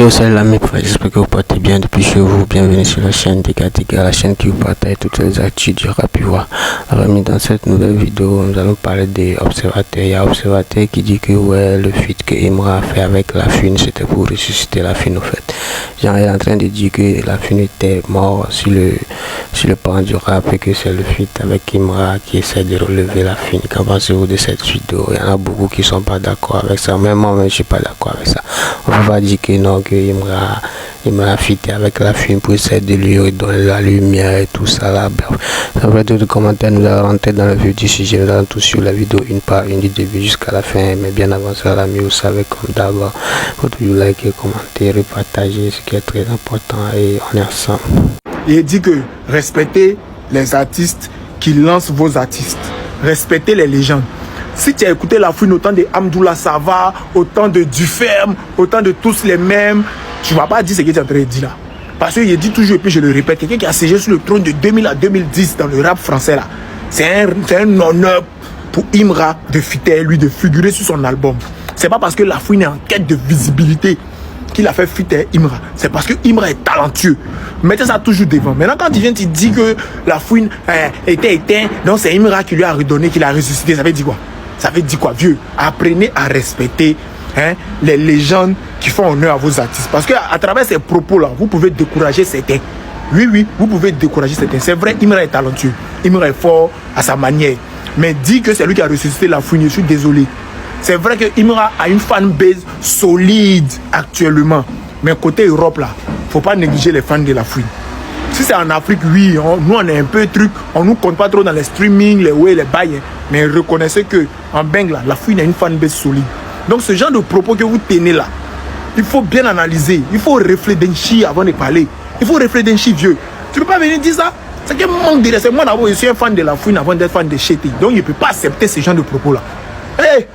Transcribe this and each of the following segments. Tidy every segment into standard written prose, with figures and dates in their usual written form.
Yo, salut l'ami, j'espère que vous portez bien depuis chez vous. Bienvenue sur la chaîne Dega, la chaîne qui vous partage toutes les actus du rap ivoire. Alors, dans cette nouvelle vidéo, nous allons parler des observateurs. Il y a un observateur qui dit que ouais, le feat que Imra a fait avec La Fouine, c'était pour ressusciter La Fouine au fait. Genre, il est en train de dire que La Fouine était mort sur le plan du rap et que c'est le feat avec Imra qui essaie de relever La Fouine. Qu'en pensez-vous de cette vidéo? Il y en a beaucoup qui sont pas d'accord avec ça. Même moi, je suis pas d'accord avec ça. On va pas dire que non, que Imra fité avec La Fouine pour essayer de lui redonner la lumière et tout ça là. Après tout le commentaire, nous allons rentrer dans le vif du sujet. Nous allons tous sur la vidéo une par une du début jusqu'à la fin. Mais bien avant ça, l'ami, vous savez comme d'abord, il faut toujours liker, commenter, repartager, ce qui est très important et on est ensemble. Il dit que respectez les artistes qui lancent vos artistes. Respectez les légendes. Si tu as écouté La Fouine, autant de Amdoula Sava, autant de Duferme, autant de tous les mêmes, tu ne vas pas dire ce que tu es en train de dire là. Parce qu'il dit toujours, et puis je le répète, quelqu'un qui a siégé sur le trône de 2000 à 2010 dans le rap français là, c'est un honneur pour Imra de fitter lui, de figurer sur son album. C'est pas parce que La Fouine est en quête de visibilité qu'il a fait fitter Imra. C'est parce que Imra est talentueux. Mettez ça toujours devant. Maintenant, quand il vient, il dit que La Fouine était éteint, donc c'est Imra qui lui a redonné, qui l'a ressuscité. Ça veut dire quoi? Ça veut dire quoi, vieux? Apprenez à respecter les légendes qui font honneur à vos artistes. Parce qu'à travers ces propos-là, vous pouvez décourager certains. Oui, vous pouvez décourager certains. C'est vrai, Imra est talentueux. Imra est fort à sa manière. Mais dit que c'est lui qui a ressuscité La Fouine, je suis désolé. C'est vrai que Imra a une fanbase solide actuellement. Mais côté Europe, là, faut pas négliger les fans de La Fouine. Si c'est en Afrique, oui, nous on est un peu truc, on nous compte pas trop dans les streaming, les way, les bails. Mais reconnaissez que en Bengla, La Fouine a une fanbase solide. Donc ce genre de propos que vous tenez là, il faut bien analyser. Il faut réfléchir avant de parler. Il faut réfléchir, vieux. Tu ne peux pas venir dire ça. C'est qu'il manque de respect. Moi d'abord, je suis un fan de La Fouine avant d'être fan de Chété. Donc il ne peut pas accepter ce genre de propos là. Hé,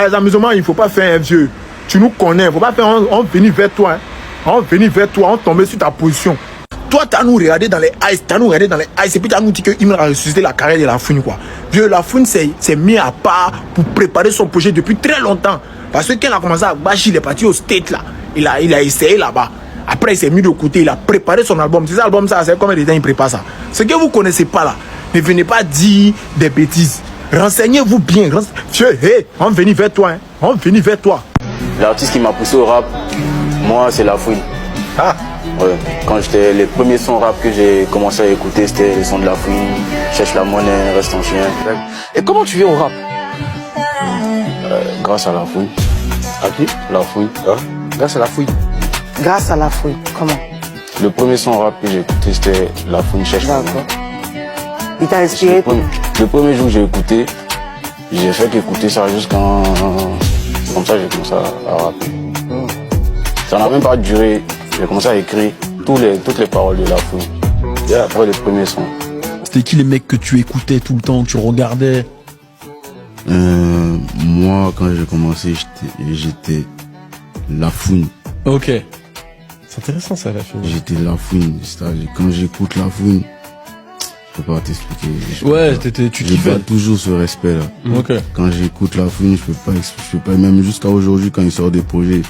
les amusements, il ne faut pas faire un vieux. Tu nous connais. Il ne faut pas faire on venir vers toi. On venir vers toi, on tomber sur ta position. Toi, tu as nous regardé dans les eyes, et puis tu as nous dit qu'il a ressuscité la carrière de La Fouine, quoi. Vieux, La Fouine s'est mis à part pour préparer son projet depuis très longtemps. Parce que quand il a commencé à bâcher, il est parti au State, là. Il a essayé là-bas. Après, il s'est mis de côté, il a préparé son album. C'est ça, l'album, ça, c'est combien de temps il prépare ça? Ce que vous ne connaissez pas, là, ne venez pas dire des bêtises. Renseignez-vous bien. Vieux, hey, on venir vers toi, On venir vers toi. L'artiste qui m'a poussé au rap, moi, c'est La Fouine. Ah. Ouais. Quand j'étais, les premiers sons rap que j'ai commencé à écouter, c'était les sons de La Fouine, Cherche la monnaie, Reste en chien. Et comment tu viens au rap? Grâce à La Fouine. À qui? La Fouine. Ah. Grâce à La Fouine. Grâce à La Fouine, comment? Le premier son rap que j'ai écouté, c'était La Fouine, Cherche la monnaie. Il t'a inspiré? Le premier jour que j'ai écouté, j'ai fait qu'écouter ça jusqu'en... C'est comme ça que j'ai commencé à rapper. Ça n'a même pas duré. J'ai commencé à écrire toutes les paroles de La Fouine. Après les premiers sons. C'était qui les mecs que tu écoutais tout le temps, que tu regardais? Moi, quand j'ai commencé, j'étais La Fouine. Ok. C'est intéressant ça, La Fouine. J'étais La Fouine. Quand j'écoute La Fouine, je peux pas t'expliquer. Ouais, tu j'ai kiffais. pas toujours ce respect là. Ok. Quand j'écoute La Fouine, je peux pas, même jusqu'à aujourd'hui, quand il sort des projets,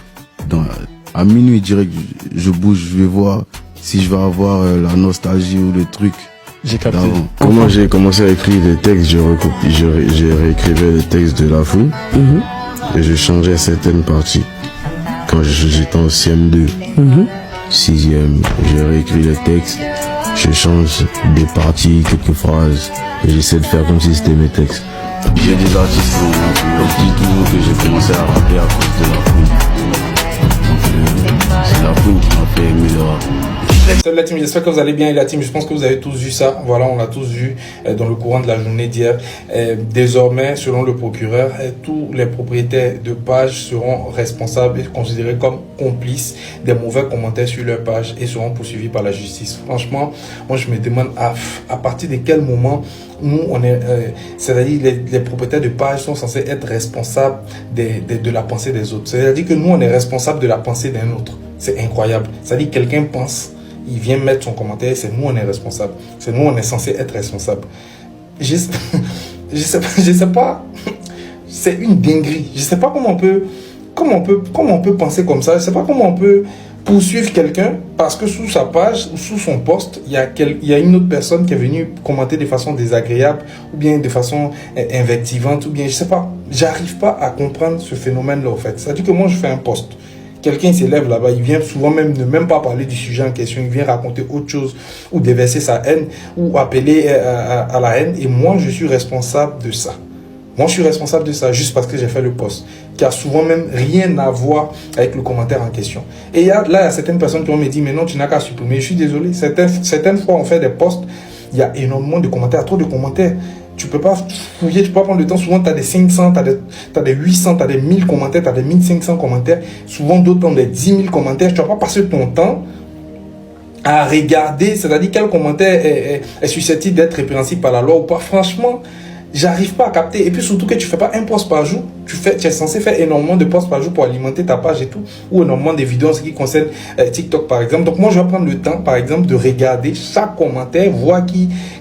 à minuit direct, je bouge, je vais voir si je vais avoir la nostalgie ou le truc. J'ai capté. Comment j'ai commencé à écrire des textes, j'ai réécrivais les textes de La Fouine et je changeais certaines parties. Quand j'étais en CM2, 6e, j'ai réécrit les textes, je change des parties, quelques phrases et j'essaie de faire comme si c'était mes textes. J'ai des artistes qui disent toujours que j'ai commencé à rapper à cause de La Fouine. C'est La Fouine qui m'a fait aimer le rap. Salut la team, j'espère que vous allez bien et la team, je pense que vous avez tous vu ça. Voilà, on l'a tous vu dans le courant de la journée d'hier. Désormais, selon le procureur, tous les propriétaires de pages seront responsables et considérés comme complices des mauvais commentaires sur leur page et seront poursuivis par la justice. Franchement, moi je me demande à partir de quel moment nous on est, c'est-à-dire les propriétaires de pages sont censés être responsables de la pensée des autres. C'est-à-dire que nous on est responsables de la pensée d'un autre. C'est incroyable. C'est-à-dire que quelqu'un pense, il vient mettre son commentaire, c'est nous on est responsable. C'est nous on est censé être responsable. Je sais pas, c'est une dinguerie. Je sais pas comment on peut comment on peut penser comme ça? Je sais pas comment on peut poursuivre quelqu'un parce que sous sa page ou sous son post, il y a une autre personne qui est venue commenter de façon désagréable ou bien de façon invectivante ou bien, je sais pas. J'arrive pas à comprendre ce phénomène-là, en fait. C'est-à-dire que moi, je fais un post. Quelqu'un s'élève là-bas, il vient souvent ne même pas parler du sujet en question, il vient raconter autre chose ou déverser sa haine ou appeler à la haine. Et moi, je suis responsable de ça. Moi, je suis responsable de ça juste parce que j'ai fait le post, qui a souvent même rien à voir avec le commentaire en question. Et il y a certaines personnes qui vont me dire, mais non, tu n'as qu'à supprimer. Je suis désolé. Certaines fois, on fait des posts, il y a énormément de commentaires, trop de commentaires. Tu peux pas fouiller, tu peux pas prendre le temps. Souvent, tu as des 500, tu as des 800, tu as des 1000 commentaires, tu as des 1500 commentaires. Souvent, d'autres ont des 10 000 commentaires. Tu vas pas passer ton temps à regarder, c'est-à-dire quel commentaire est susceptible d'être répréhensible par la loi ou pas. Franchement, j'arrive pas à capter. Et puis surtout que tu fais pas un post par jour. Tu es censé faire énormément de posts par jour pour alimenter ta page et tout. Ou énormément de vidéos en ce qui concerne TikTok par exemple. Donc moi je vais prendre le temps par exemple de regarder chaque commentaire. Voir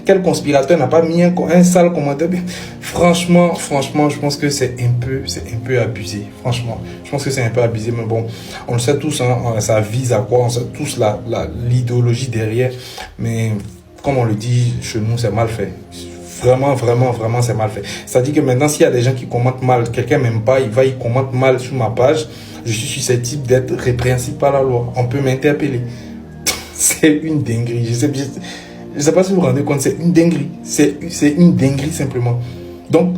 quel conspirateur n'a pas mis un sale commentaire. Franchement, je pense que c'est un peu abusé. Franchement, je pense que c'est un peu abusé. Mais bon, on le sait tous, hein, ça vise à quoi? On sait tous l'idéologie derrière. Mais comme on le dit chez nous, c'est mal fait. Vraiment, c'est mal fait. C'est-à-dire que maintenant, s'il y a des gens qui commentent mal, quelqu'un m'aime pas, il commente mal sur ma page, je suis susceptible d'être répréhensible par la loi. On peut m'interpeller. C'est une dinguerie. Je sais pas si vous vous rendez compte, c'est une dinguerie. C'est une dinguerie simplement. Donc,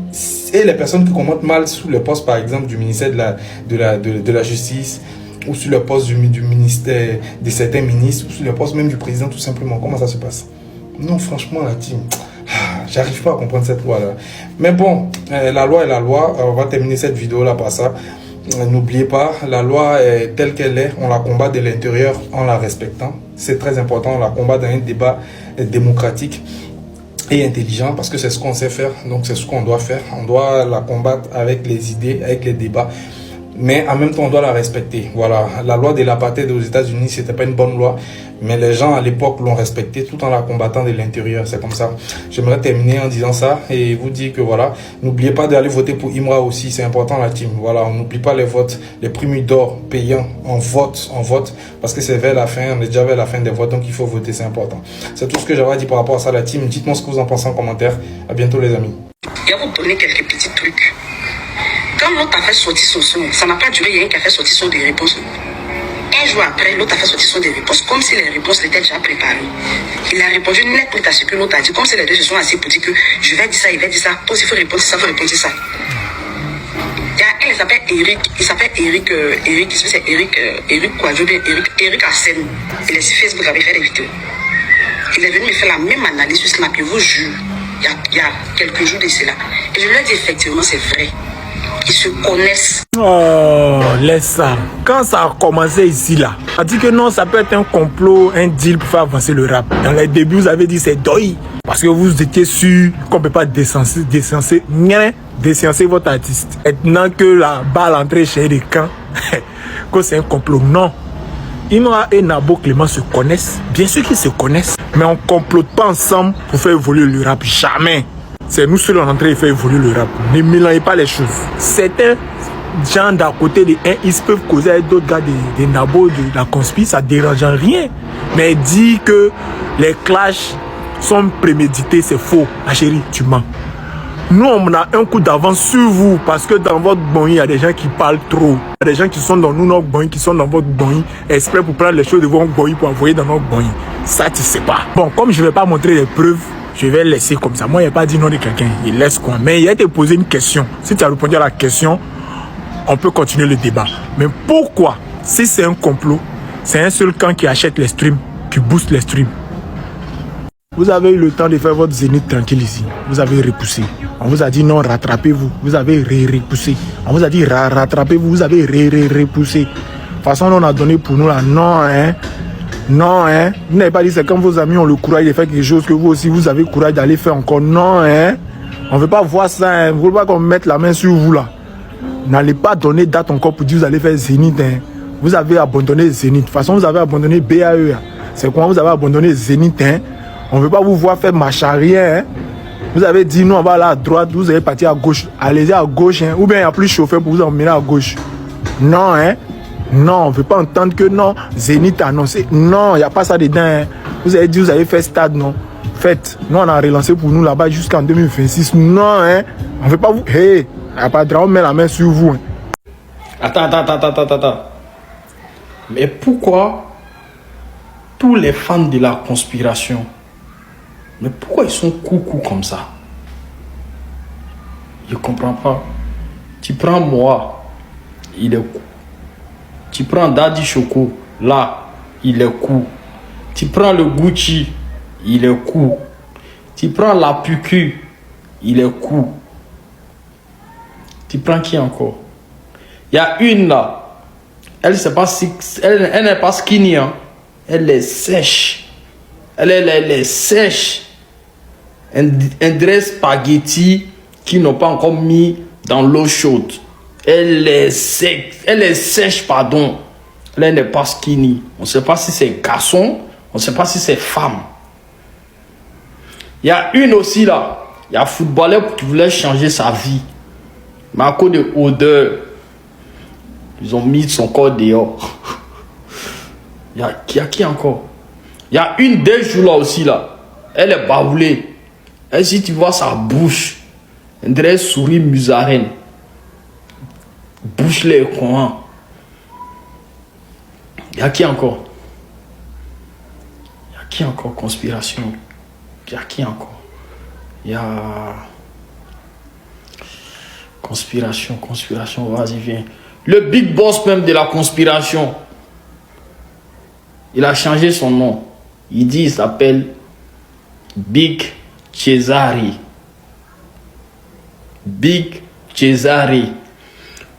et les personnes qui commentent mal sous le poste, par exemple, du ministère de la Justice, ou sur le poste du ministère de certains ministres, ou sur le poste même du président, tout simplement. Comment ça se passe? Non, franchement, la team... J'arrive pas à comprendre cette loi-là. Mais bon, la loi est la loi. On va terminer cette vidéo-là par ça. N'oubliez pas, la loi est telle qu'elle est. On la combat de l'intérieur en la respectant. C'est très important. On la combat dans un débat démocratique et intelligent parce que c'est ce qu'on sait faire. Donc c'est ce qu'on doit faire. On doit la combattre avec les idées, avec les débats. Mais en même temps, on doit la respecter. Voilà. La loi de l'apartheid aux États-Unis, c'était pas une bonne loi. Mais les gens à l'époque l'ont respectée tout en la combattant de l'intérieur. C'est comme ça. J'aimerais terminer en disant ça et vous dire que voilà. N'oubliez pas d'aller voter pour Imra aussi. C'est important la team. Voilà. On n'oublie pas les votes. Les prix d'or payants. On vote. Parce que c'est vers la fin. On est déjà vers la fin des votes. Donc il faut voter. C'est important. C'est tout ce que j'avais à dire par rapport à ça la team. Dites-moi ce que vous en pensez en commentaire. À bientôt les amis. Je vais vous donner quelques petits trucs. Quand l'autre a fait sortir son son, ça n'a pas duré, il y a un qui a fait sortir son des réponses. Un jour après, l'autre a fait sortir son des réponses, comme si les réponses étaient déjà préparées. Il a répondu net à ce que l'autre a dit, comme si les deux se sont assis pour dire que je vais dire ça, il va dire ça, toi aussi il faut répondre ça, il faut répondre ça. Il y a un, il s'appelle Eric, Eric quoi, je veux dire, Eric Arsène. Il est sur Facebook, il avait fait des vidéos. Il est venu me faire la même analyse sur Snap, je vous jure, il y a quelques jours de cela. Et je lui ai dit effectivement, c'est vrai. Ils se connaissent. Oh, laisse ça. Quand ça a commencé ici, là, on a dit que non, ça peut être un complot, un deal pour faire avancer le rap. Dans les débuts, vous avez dit c'est Doi. Parce que vous étiez sûr qu'on ne peut pas décenser votre artiste. Maintenant que la balle entrée chez les camps, que c'est un complot. Non. Imra et Nabo Clément se connaissent. Bien sûr qu'ils se connaissent. Mais on ne complote pas ensemble pour faire évoluer le rap. Jamais. C'est nous seuls en train de faire évoluer le rap. Ne mélangez pas les choses. Certains gens d'à côté de un, ils peuvent causer avec d'autres gars des nabos de la conspire, ça ne dérange rien. Mais dire que les clashs sont prémédités, c'est faux. Ma chérie, tu mens. Nous, on a un coup d'avance sur vous parce que dans votre bon, il y a des gens qui parlent trop. Il y a des gens qui sont dans nous, notre bon, qui sont dans votre bon, exprès pour prendre les choses de votre bon pour envoyer dans notre bon. Ça, tu sais pas. Bon, comme je ne vais pas montrer les preuves, je vais laisser comme ça. Moi, il n'y a pas dit non de quelqu'un. Il laisse quoi. Mais il a été posé une question. Si tu as répondu à la question, on peut continuer le débat. Mais pourquoi, si c'est un complot, c'est un seul camp qui achète les streams, qui booste les streams? Vous avez eu le temps de faire votre zénith tranquille ici. Vous avez repoussé. On vous a dit non, rattrapez-vous. Vous avez repoussé. On vous a dit rattrapez-vous. Vous avez repoussé. De toute façon, on a donné pour nous là. Non, hein. Non, hein. Vous n'avez pas dit c'est quand vos amis ont le courage de faire quelque chose que vous aussi, vous avez le courage d'aller faire encore. Non, hein. On ne veut pas voir ça, hein. Vous ne voulez pas qu'on mette la main sur vous là. N'allez pas donner date encore pour dire vous allez faire Zénith, hein. Vous avez abandonné Zénith. De toute façon, vous avez abandonné BAE. Hein. C'est quoi? Vous avez abandonné Zénith, hein. On ne veut pas vous voir faire marche arrière, hein. Vous avez dit nous on va aller à droite, vous allez partir à gauche. Allez-y à gauche, hein. Ou bien il n'y a plus de chauffeur pour vous emmener à gauche. Non, hein. Non, on ne veut pas entendre que non. Zénith a annoncé. Non, il n'y a pas ça dedans. Hein. Vous avez dit, vous avez fait stade, non. Faites. Nous, on a relancé pour nous là-bas jusqu'en 2026. Non, hein. On ne veut pas vous. Hey, il n'y a pas de drame, on met la main sur vous. Hein. Attends. Mais pourquoi tous les fans de la conspiration, mais pourquoi ils sont coucou comme ça? Je ne comprends pas. Tu prends moi, il est cool. Tu prends Daddy Choco, là, il est cool. Tu prends le Gucci, il est cool. Tu prends la Puku, il est cool. Tu prends qui encore? Il y a une là. Elle n'est pas skinny, hein. Elle est sèche. Elle est sèche. Un dress spaghetti qui n'ont pas encore mis dans l'eau chaude. Elle est sèche, pardon. Elle n'est pas skinny. On ne sait pas si c'est garçon, on ne sait pas si c'est femme. Il y a une aussi là. Il y a un footballeur qui voulait changer sa vie. Mais à cause de odeur, ils ont mis son corps dehors. Il y a qui encore? Il y a une des jours là aussi là. Elle est baoulée. Et si tu vois sa bouche, elle dirait souris musarène. Bouche les coins. Il y a qui encore? Il y a qui encore? Conspiration. Il y a qui encore? Il y a... Conspiration, vas-y, viens. Le big boss même de la conspiration. Il a changé son nom. Il dit, il s'appelle Big Cesari. Big Cesari.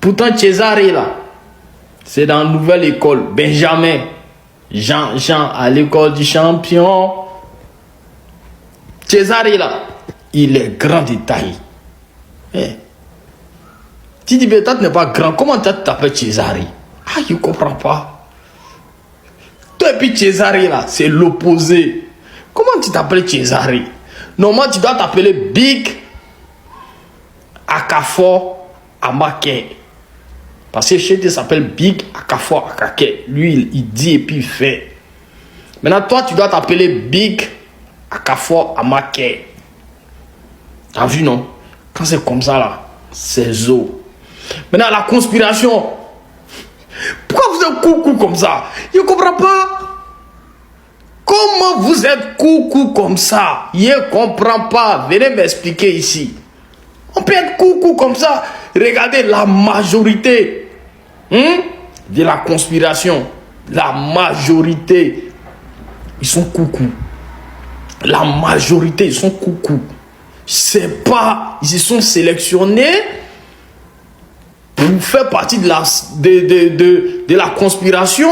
Pourtant, Cesari là, c'est dans la nouvelle école. Benjamin. Jean à l'école du champion. Cesari là, il est grand de taille. Hey. Tu dis, mais toi, tu n'es pas grand. Comment tu t'appelles Cesari? Ah, je ne comprends pas. Toi et puis Cesari là, c'est l'opposé. Comment tu t'appelles Cesari? Normalement, tu dois t'appeler Big Akafor Amake. Parce que chez toi, s'appelle Big Akafor Akake. Lui, il dit et puis il fait. Maintenant, toi, tu dois t'appeler Big Akafor Amake. T'as vu, non? Quand c'est comme ça, là, c'est zo. Maintenant, la conspiration. Pourquoi vous êtes coucou comme ça? Je ne comprends pas. Comment vous êtes coucou comme ça? Je ne comprends pas. Venez m'expliquer ici. On peut être coucou comme ça. Regardez la majorité de la conspiration. La majorité, ils sont coucou. La majorité, ils sont coucou. C'est pas... Ils se sont sélectionnés pour faire partie de la conspiration.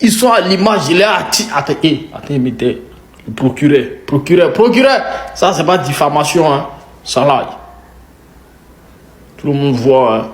Ils sont à l'image. Il est attends, mettez le procureur. Ça, c'est pas diffamation, hein. Ça là. Tout le monde voit, hein.